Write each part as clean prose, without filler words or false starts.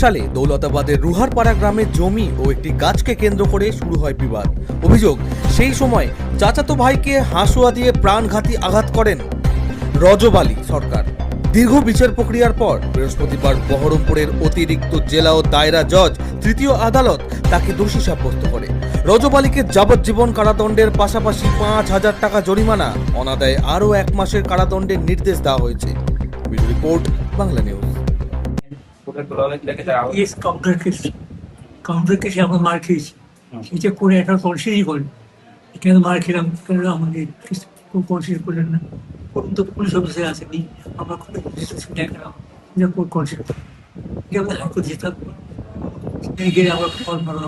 সালে দৌলতাবাদের রুহারপাড়া গ্রামে জমি ও একটি গাছকে কেন্দ্র করে শুরু হয় বিবাদ। অভিযোগ, সেই সময় চাচাতো ভাইকে হাঁসুয়া দিয়ে প্রাণঘাতী আঘাত করেন রজব আলী সরকার। দীর্ঘ বিচার প্রক্রিয়ার পর বৃহস্পতিবার বহরমপুরের অতিরিক্ত জেলা ও দায়রা জজ তৃতীয় আদালত তাকে দোষী সাব্যস্ত করে। রজব আলীকে যাবজ্জীবন কারাদণ্ডের পাশাপাশি ৫,০০০ টাকা জরিমানা, অনাদায়ে আরও ১ মাসের কারাদণ্ডের নির্দেশ দেওয়া হয়েছে। Bureau report, Bangla news. Yes, counter কেসে আমরা মার খেয়েছি, সেটা করে একটা কনসিডারই করেন। কেন মার খেলাম, কেন আমাকে কনসিডার করলেন না? তো পুলিশ অফিসে আসেনি, আমরা দেখালাম কনসিডার আমরা হাইকোর্ট যেতাম, গেলে আমরা ফল মারা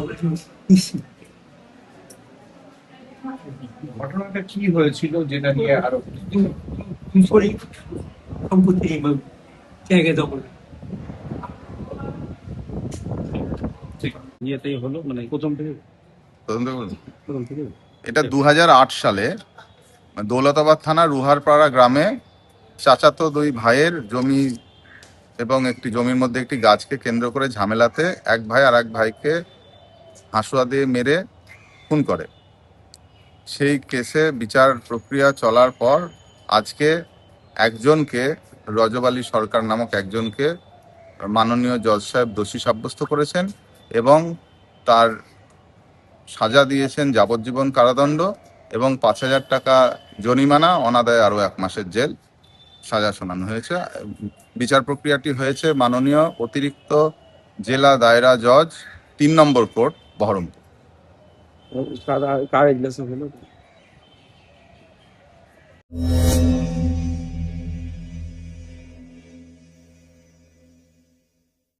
নিশ্চিত। ঘটনাটা কি হয়েছিল যেটা নিয়ে আরো সম্পত্তি জায়গা দখল। ইয়েতেই হলো, মানে প্রথম থেকে এটা ২০০৮ সালে দৌলতাবাদ থানা রুহারপাড়া গ্রামে চাচাতো দুই ভাইয়ের জমি এবং একটি জমির মধ্যে একটি গাছকে কেন্দ্র করে ঝামেলাতে এক ভাই আর এক ভাইকে হাঁসুয়া দিয়ে মেরে খুন করে। সেই কেসে বিচার প্রক্রিয়া চলার পর আজকে একজনকে, রজব আলী সরকার নামক একজনকে মাননীয় জজ সাহেব দোষী সাব্যস্ত করেছেন এবং তার সাজা দিয়েছেন যাবজ্জীবন কারাদণ্ড এবং ৫,০০০ টাকা জরিমানা, অনাদায়ে আরও ১ মাসের জেল সাজা শোনানো হয়েছে। বিচার প্রক্রিয়াটি হয়েছে মাননীয় অতিরিক্ত জেলা দায়রা জজ ৩ নম্বর কোর্ট, বহরমপুর। কার এজলাসে হলো?